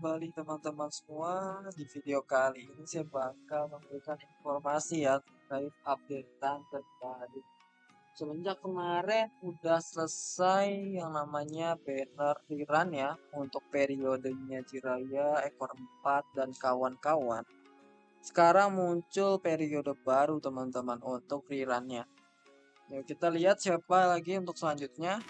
kembali teman-teman semua. Di video kali ini saya bakal memberikan informasi ya terkait updatean terbaru. Semenjak kemarin udah selesai yang namanya banner rerun ya untuk periodenya Jiraya, Ekor 4 dan kawan-kawan. Sekarang muncul periode baru teman-teman untuk rerunnya. Yuk kita lihat siapa lagi untuk selanjutnya.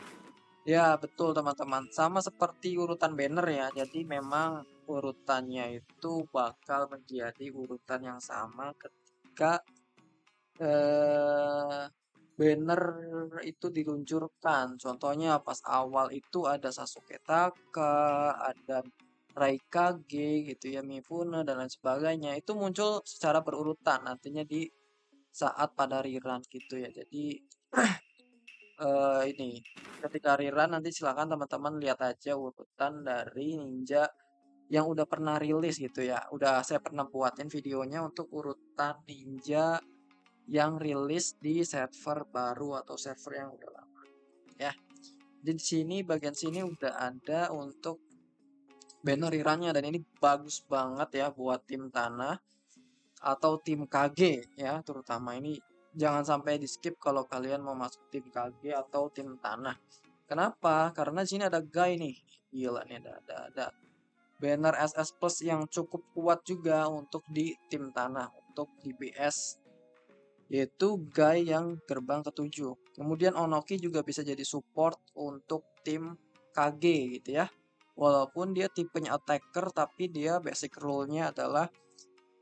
Ya, betul teman-teman. Sama seperti urutan banner ya. Jadi memang urutannya itu bakal menjadi urutan yang sama ketika eh, banner itu diluncurkan. Contohnya pas awal itu ada Sasuke Taka, ada Raikage gitu ya, Mifune dan lain sebagainya. Itu muncul secara berurutan nantinya di saat pada rerun gitu ya. Jadi ini ketika rerun nanti silakan teman-teman lihat aja urutan dari ninja yang udah pernah rilis gitu ya. Udah saya pernah buatin videonya untuk urutan ninja yang rilis di server baru atau server yang udah lama ya. Jadi di sini bagian sini udah ada untuk banner rerunnya dan ini bagus banget ya buat tim tanah atau tim KG ya, terutama ini jangan sampai di skip kalau kalian mau masuk tim KG atau tim tanah. Kenapa? Karena di sini ada guy nih. Gila nih ada banner SS Plus yang cukup kuat juga untuk di tim tanah, untuk DPS yaitu guy yang gerbang ketujuh. Kemudian Onoki juga bisa jadi support untuk tim KG gitu ya. Walaupun dia tipenya attacker tapi dia basic role-nya adalah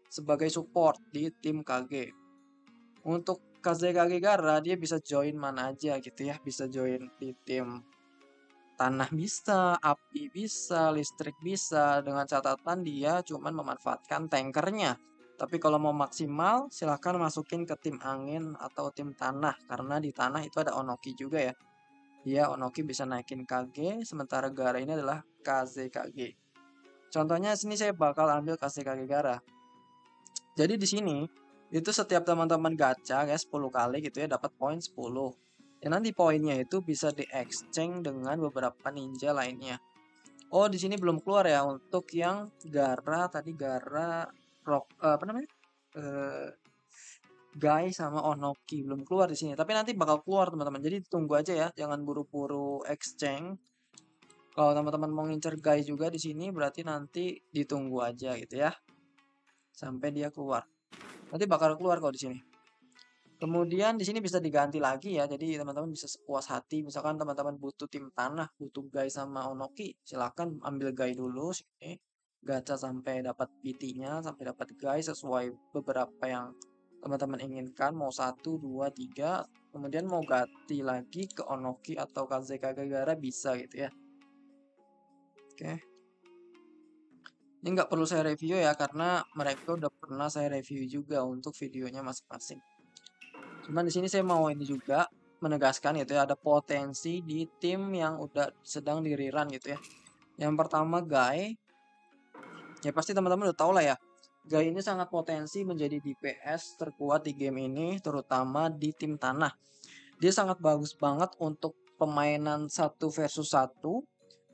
sebagai support di tim KG. Untuk KZKG Gara dia bisa join mana aja gitu ya, bisa join di tim tanah bisa, api bisa, listrik bisa, dengan catatan dia cuman memanfaatkan tankernya. Tapi kalau mau maksimal silahkan masukin ke tim angin atau tim tanah karena di tanah itu ada Onoki juga ya. Dia Onoki bisa naikin KG sementara Gara ini adalah KZKG. Contohnya sini saya bakal ambil KZKG Gara. Jadi di sini itu setiap teman-teman gacha guys 10 kali gitu ya dapat poin 10. Ya nanti poinnya itu bisa di exchange dengan beberapa ninja lainnya. Oh, di sini belum keluar ya untuk yang Gara tadi Gara Rock apa namanya? Eh Guy sama Onoki belum keluar di sini. Tapi nanti bakal keluar teman-teman. Jadi tunggu aja ya, jangan buru-buru exchange. Kalau teman-teman mau ngincer Guy juga di sini berarti nanti ditunggu aja gitu ya sampai dia keluar. Nanti bakal keluar kalau di sini. Kemudian di sini bisa diganti lagi ya. Jadi teman-teman bisa sepuas hati. Misalkan teman-teman butuh tim tanah, butuh Guy sama Onoki, silakan ambil Guy dulu sini. Gacha sampai dapat PT-nya, sampai dapat Guy sesuai beberapa yang teman-teman inginkan. Mau 1, 2, 3. Kemudian mau ganti lagi ke Onoki atau KZK Gara bisa gitu ya. Oke. Ini nggak perlu saya review ya karena mereka udah pernah saya review juga untuk videonya masing-masing. Cuman di sini saya mau ini juga menegaskan gitu ya, ada potensi di tim yang udah sedang di rerun gitu ya. Yang pertama Guy, ya pasti teman-teman udah tahu lah ya. Guy ini sangat potensi menjadi DPS terkuat di game ini, terutama di tim tanah. Dia sangat bagus banget untuk pemainan 1 versus 1.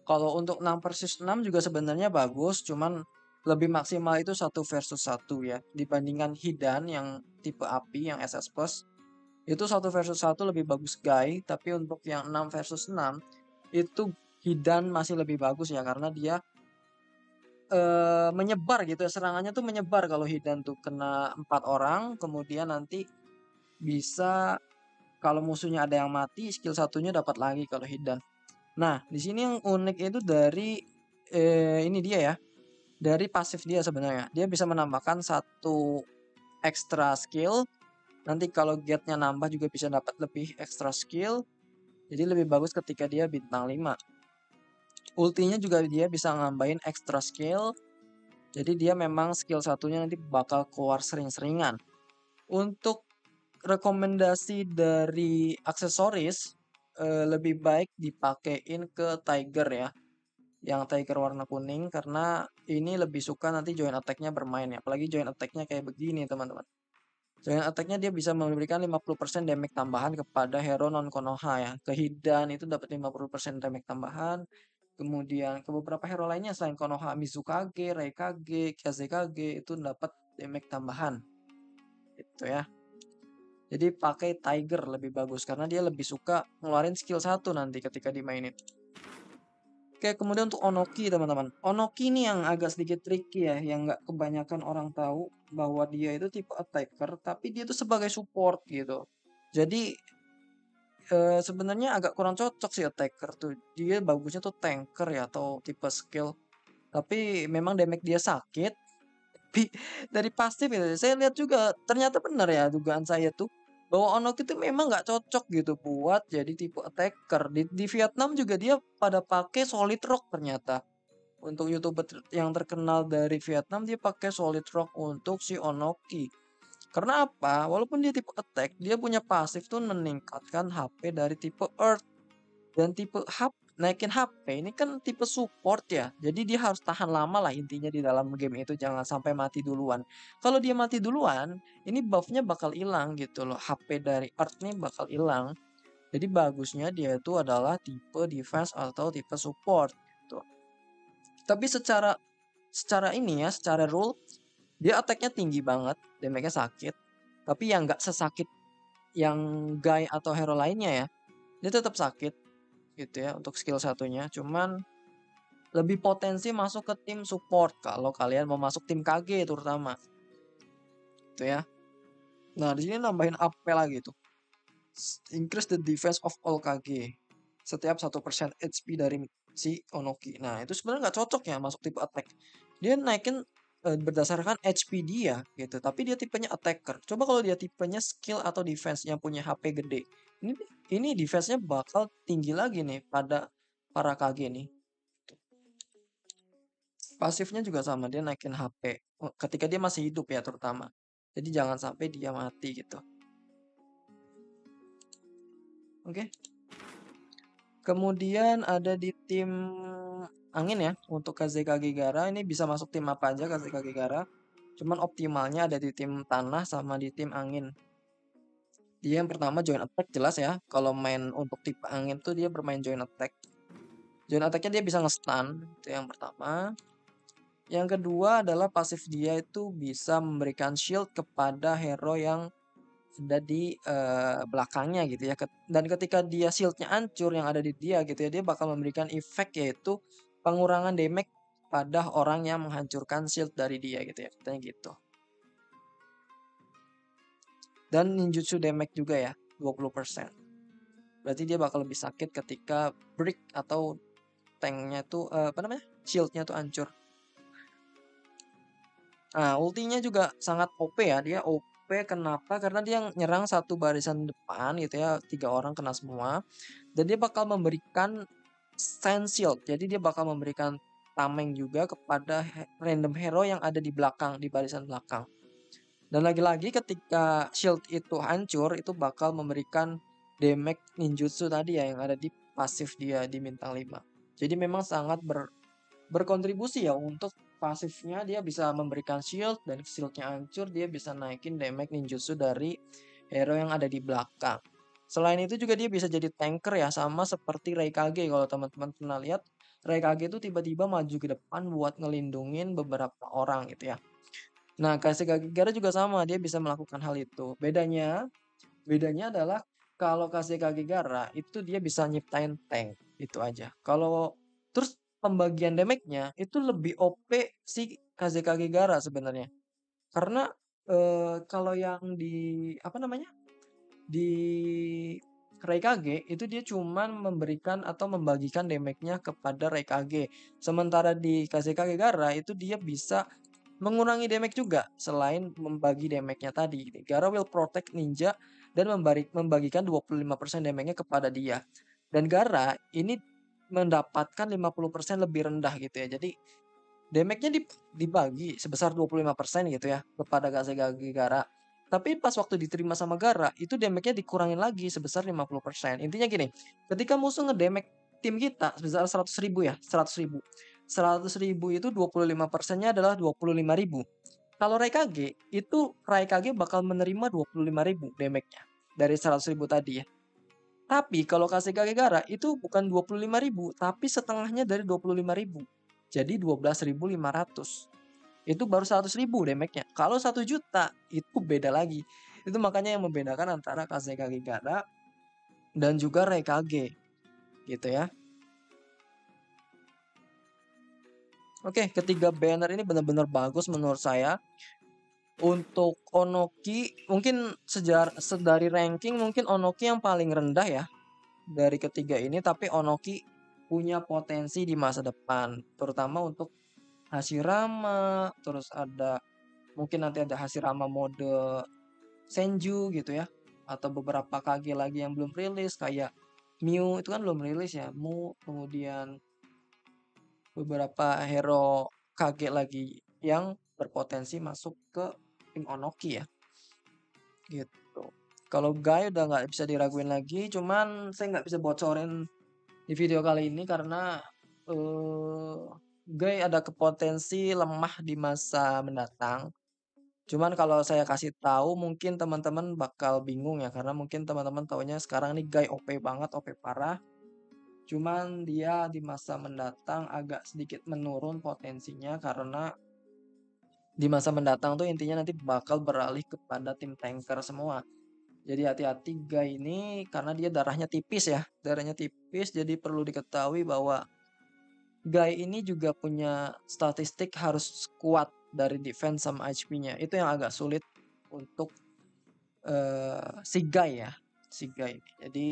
Kalau untuk 6 versus 6 juga sebenarnya bagus, cuman lebih maksimal itu 1 versus 1 ya. Dibandingkan Hidan yang tipe api yang SS Plus, itu 1 versus 1 lebih bagus Guy, tapi untuk yang 6 versus 6 itu Hidan masih lebih bagus ya karena dia menyebar gitu ya, serangannya tuh menyebar kalau Hidan tuh kena 4 orang, kemudian nanti bisa kalau musuhnya ada yang mati, skill satunya dapat lagi kalau Hidan. Nah, di sini yang unik itu dari ini dia ya, dari pasif dia sebenarnya. Dia bisa menambahkan satu extra skill. Nanti kalau get-nya nambah juga bisa dapat lebih extra skill. Jadi lebih bagus ketika dia bintang 5. Ultinya juga dia bisa nambahin extra skill. Jadi dia memang skill satunya nanti bakal keluar sering-seringan. Untuk rekomendasi dari aksesoris lebih baik dipakein ke Tiger ya. Yang Tiger warna kuning karena ini lebih suka nanti join attack-nya bermain ya. Apalagi join attack-nya kayak begini teman-teman. Join attack-nya dia bisa memberikan 50% damage tambahan kepada hero non Konoha ya. Ke Hidan itu dapat 50% damage tambahan. Kemudian ke beberapa hero lainnya selain Konoha, Mizukage, Raikage, Kazekage itu dapat damage tambahan. Gitu ya. Jadi pakai Tiger lebih bagus karena dia lebih suka ngeluarin skill 1 nanti ketika dimainin. Oke, kemudian untuk Onoki teman-teman. Onoki ini yang agak sedikit tricky ya, yang nggak kebanyakan orang tahu bahwa dia itu tipe attacker, tapi dia itu sebagai support gitu. Jadi sebenarnya agak kurang cocok sih attacker tuh. Dia bagusnya tuh tanker ya atau tipe skill. Tapi memang damage dia sakit. Tapi dari pasif itu saya lihat juga ternyata benar ya dugaan saya tuh bahwa Onok itu memang nggak cocok gitu buat jadi tipe attacker. Di Vietnam juga dia pada pakai solid rock ternyata. Untuk YouTuber yang terkenal dari Vietnam dia pakai solid rock untuk si Onoki. Karena apa? Walaupun dia tipe attack, dia punya pasif tuh meningkatkan HP dari tipe earth. Dan tipe naikin HP ini kan tipe support ya. Jadi dia harus tahan lama lah intinya di dalam game itu. Jangan sampai mati duluan. Kalau dia mati duluan, ini buffnya bakal hilang gitu loh. HP dari Earth nih bakal hilang. Jadi bagusnya dia itu adalah tipe defense atau tipe support gitu. Tapi secara ini ya, secara rule dia attack-nya tinggi banget, damage-nya sakit. Tapi yang nggak sesakit yang Guy atau hero lainnya ya. Dia tetap sakit gitu ya untuk skill satunya. Cuman lebih potensi masuk ke tim support kalau kalian mau masuk tim KG terutama. Gitu ya. Nah, di sini nambahin AP lagi tuh. Increase the defense of all KG. Setiap 1% HP dari si Onoki. Nah, itu sebenarnya nggak cocok ya masuk tipe attack. Dia naikin berdasarkan HP dia gitu, tapi dia tipenya attacker. Coba kalau dia tipenya skill atau defense yang punya HP gede. Ini defense-nya bakal tinggi lagi nih pada para KG nih. Pasifnya juga sama, dia naikin HP. Ketika dia masih hidup ya terutama. Jadi jangan sampai dia mati gitu. Oke. Kemudian ada di tim angin ya. Untuk Kazekage Gara ini bisa masuk tim apa aja Kazekage Gara. Cuman optimalnya ada di tim tanah sama di tim angin. Dia yang pertama join attack jelas ya. Kalau main untuk tipe angin tuh dia bermain join attack. Join attacknya dia bisa nge-stun. Itu yang pertama. Yang kedua adalah pasif dia itu bisa memberikan shield kepada hero yang ada di belakangnya gitu ya. Dan ketika dia shieldnya hancur yang ada di dia gitu ya, dia bakal memberikan efek yaitu pengurangan damage pada orang yang menghancurkan shield dari dia gitu ya. Katanya gitu. Dan ninjutsu damage juga ya, 20%. Berarti dia bakal lebih sakit ketika break atau tanknya tuh shieldnya tuh hancur. Nah, ultinya juga sangat OP ya. Dia OP kenapa? Karena dia nyerang satu barisan depan gitu ya. 3 orang kena semua. Dan dia bakal memberikan Sand Shield. Jadi dia bakal memberikan tameng juga kepada random hero yang ada di belakang, di barisan belakang. Dan lagi-lagi ketika shield itu hancur, itu bakal memberikan damage ninjutsu tadi ya yang ada di pasif dia di bintang 5. Jadi memang sangat berkontribusi ya untuk pasifnya dia bisa memberikan shield dan shieldnya hancur dia bisa naikin damage ninjutsu dari hero yang ada di belakang. Selain itu juga dia bisa jadi tanker ya sama seperti Raikage kalau teman-teman pernah lihat Raikage itu tiba-tiba maju ke depan buat ngelindungin beberapa orang gitu ya. Nah, Kazekage Gara juga sama dia bisa melakukan hal itu. Bedanya adalah kalau Kazekage Gara itu dia bisa nyiptain tank itu aja. Kalau terus pembagian damage-nya itu lebih OP si Kazekage Gara sebenarnya. Karena kalau yang di apa namanya? Di Raikage itu dia cuman memberikan atau membagikan damage-nya kepada Raikage. Sementara di Kazekage Gara itu dia bisa mengurangi damage juga selain membagi damage-nya tadi. Gara will protect ninja dan membagikan 25% damage-nya kepada dia. Dan Gara ini mendapatkan 50% lebih rendah gitu ya. Jadi damage-nya dibagi sebesar 25% gitu ya kepada Kazekage Gara. Tapi pas waktu diterima sama Gara, itu damage-nya dikurangin lagi sebesar 50%. Intinya gini, ketika musuh ngedamage tim kita sebesar 100.000 ya, 100.000. 100.000 itu 25%-nya adalah 25.000. Kalau Raikage, itu Raikage bakal menerima 25.000 damage-nya dari 100.000 tadi ya. Tapi kalau KZK Gegara itu bukan 25.000, tapi setengahnya dari 25.000. Jadi 12.500. Itu baru 100.000 damage-nya. Kalau 1 juta itu beda lagi. Itu makanya yang membedakan antara KZK Gegara dan juga Raikage gitu ya. Oke, ketiga banner ini benar-benar bagus menurut saya. Untuk Onoki mungkin dari ranking mungkin Onoki yang paling rendah ya dari ketiga ini, tapi Onoki punya potensi di masa depan, terutama untuk Hashirama, terus ada mungkin nanti ada Hashirama mode Senju gitu ya, atau beberapa kage lagi yang belum rilis kayak Mew itu kan belum rilis ya, Mu, kemudian beberapa hero kage lagi yang berpotensi masuk ke tim Onoki ya gitu. Kalau Guy udah nggak bisa diraguin lagi, cuman saya nggak bisa bocorin di video kali ini karena Guy ada kepotensi lemah di masa mendatang. Cuman kalau saya kasih tahu mungkin teman-teman bakal bingung ya karena mungkin teman-teman taunya sekarang nih Guy OP banget, OP parah. Cuman dia di masa mendatang agak sedikit menurun potensinya karena di masa mendatang tuh intinya nanti bakal beralih kepada tim tanker semua. Jadi hati-hati Guy ini karena dia darahnya tipis ya. Darahnya tipis jadi perlu diketahui bahwa Guy ini juga punya statistik harus kuat dari defense sama HP-nya. Itu yang agak sulit untuk si Guy ya. Si Guy ini. Jadi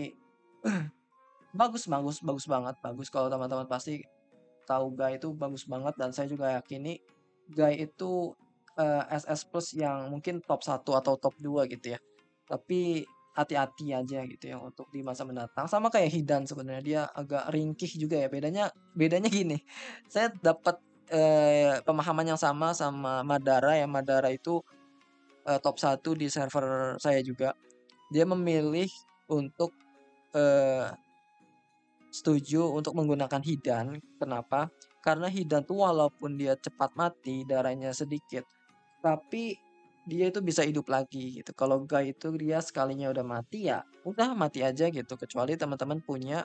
bagus banget. Bagus kalau teman-teman pasti tahu Guy itu bagus banget dan saya juga yakini Guy itu SS plus yang mungkin top 1 atau top 2 gitu ya. Tapi hati-hati aja gitu ya untuk di masa mendatang. Sama kayak Hidan sebenarnya dia agak ringkih juga ya. Bedanya gini. Saya dapat pemahaman yang sama Madara ya. Madara itu top 1 di server saya juga. Dia memilih untuk setuju untuk menggunakan Hidan. Kenapa? Karena Hidan tuh walaupun dia cepat mati, darahnya sedikit, tapi dia itu bisa hidup lagi gitu. Kalau Guy itu dia sekalinya udah mati ya, udah mati aja gitu. Kecuali teman-teman punya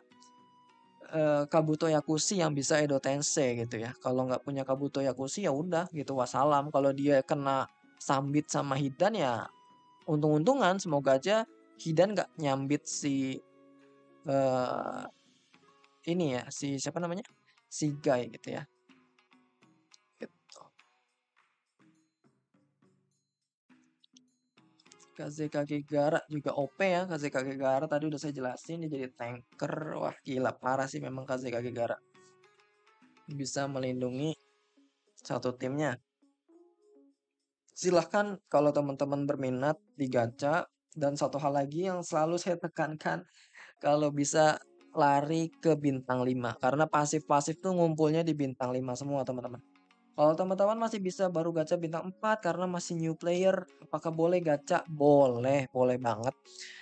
Kabuto Yakushi yang bisa Edo Tensei gitu ya. Kalau nggak punya Kabuto Yakushi ya udah gitu wassalam. Kalau dia kena sambit sama Hidan ya untung-untungan. Semoga aja Hidan nggak nyambit si eh, ini ya si siapa namanya si Guy gitu ya. Gitu. KZKG Gara juga OP ya. KZKG Gara tadi udah saya jelasin dia jadi tanker. Wah gila parah sih memang KZKG Gara. Bisa melindungi satu timnya. Silahkan kalau teman-teman berminat di gacha. Dan satu hal lagi yang selalu saya tekankan kalau bisa lari ke bintang 5 karena pasif-pasif tuh ngumpulnya di bintang 5 semua teman-teman. Kalau teman-teman masih bisa baru gacha bintang 4 karena masih new player, apakah boleh gacha? Boleh, boleh banget.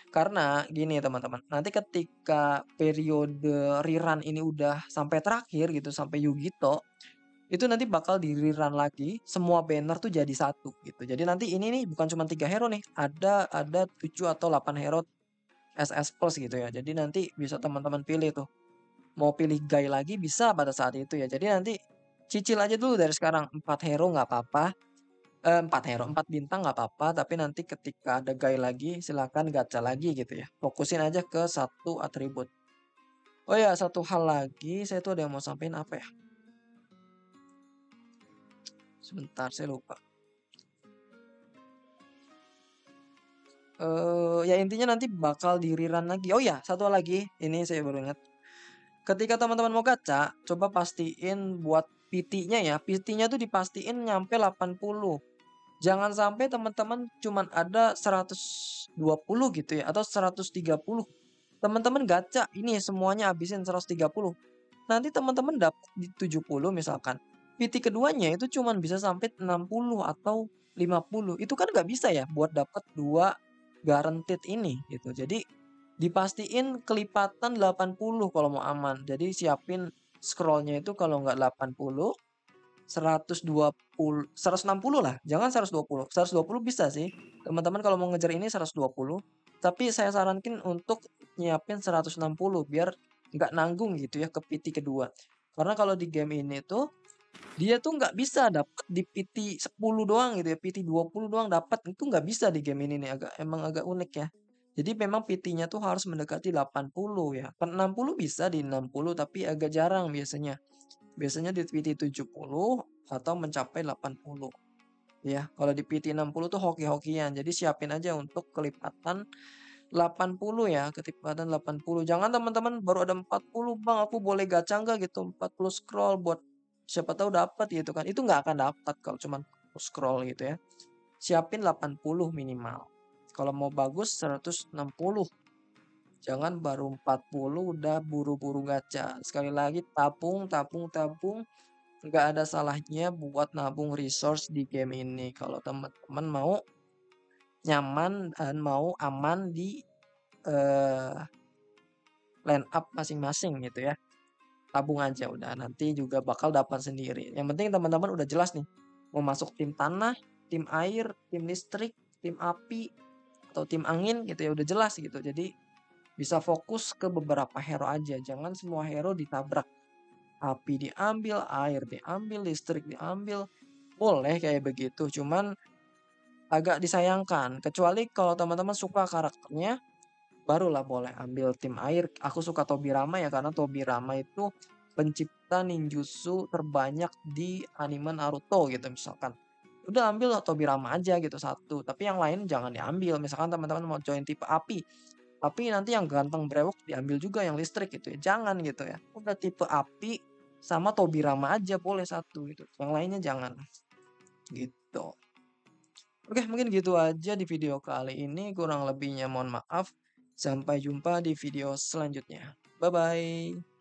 Karena gini teman-teman, nanti ketika periode rerun ini udah sampai terakhir gitu, sampai Yugito, itu nanti bakal di rerun lagi, semua banner tuh jadi satu gitu. Jadi nanti ini nih bukan cuma 3 hero nih, ada 7 atau 8 hero SS plus gitu ya. Jadi nanti bisa teman-teman pilih tuh. Mau pilih Guy lagi bisa pada saat itu ya. Jadi nanti cicil aja dulu dari sekarang 4 hero nggak apa-apa. 4 hero, 4 bintang nggak apa-apa. Tapi nanti ketika ada Guy lagi silakan gacha lagi gitu ya. Fokusin aja ke satu atribut. Oh ya satu hal lagi saya tuh ada yang mau sampaikan apa ya. Sebentar saya lupa. Ya intinya nanti bakal di rerun lagi. Oh ya satu lagi ini saya baru ingat. Ketika teman-teman mau gacha, coba pastiin buat PT-nya ya. PT-nya tuh dipastiin nyampe 80. Jangan sampai teman-teman cuman ada 120 gitu ya atau 130. Teman-teman gacha ini semuanya habisin 130. Nanti teman-teman dapat di 70 misalkan. PT keduanya itu cuman bisa sampai 60 atau 50. Itu kan nggak bisa ya buat dapat dua guaranteed ini gitu. Jadi dipastiin kelipatan 80 kalau mau aman. Jadi siapin scrollnya itu kalau nggak 80, 120, 160 lah. Jangan 120. 120 bisa sih. Teman-teman kalau mau ngejar ini 120. Tapi saya sarankan untuk nyiapin 160 biar nggak nanggung gitu ya ke PT kedua. Karena kalau di game ini tuh dia tuh nggak bisa dapet di PT 10 doang gitu ya, PT 20 doang dapat, itu nggak bisa di game ini nih, emang agak unik ya. Jadi memang PT-nya tuh harus mendekati 80 ya, kan 60 bisa di 60 tapi agak jarang biasanya. Biasanya di PT 70 atau mencapai 80 ya. Kalau di PT 60 tuh hoki-hokian, jadi siapin aja untuk kelipatan 80 ya, kelipatan 80. Jangan teman-teman baru ada 40, "Bang, aku boleh gacha nggak?" gitu, 40 scroll buat siapa tahu dapat gitu kan. Itu nggak akan dapat kalau cuman scroll gitu ya. Siapin 80 minimal. Kalau mau bagus 160. Jangan baru 40 udah buru-buru gacha. Sekali lagi tabung, tabung, tabung. Nggak ada salahnya buat nabung resource di game ini. Kalau teman-teman mau nyaman dan mau aman di eh, line up masing-masing gitu ya. Tabung aja udah, nanti juga bakal dapat sendiri. Yang penting teman-teman udah jelas nih, mau masuk tim tanah, tim air, tim listrik, tim api, atau tim angin gitu ya, udah jelas gitu. Jadi bisa fokus ke beberapa hero aja, jangan semua hero ditabrak. Api diambil, air diambil, listrik diambil, boleh kayak begitu, cuman agak disayangkan. Kecuali kalau teman-teman suka karakternya, barulah boleh ambil tim air. Aku suka Tobirama ya karena Tobirama itu pencipta ninjutsu terbanyak di anime Naruto gitu misalkan. Udah ambil Tobirama aja gitu satu, tapi yang lain jangan diambil. Misalkan teman-teman mau join tipe api, tapi nanti yang ganteng brewok diambil juga yang listrik gitu ya. Jangan gitu ya. Udah tipe api sama Tobirama aja boleh satu gitu. Yang lainnya jangan gitu. Oke, mungkin gitu aja di video kali ini. Kurang lebihnya mohon maaf. Sampai jumpa di video selanjutnya. Bye bye.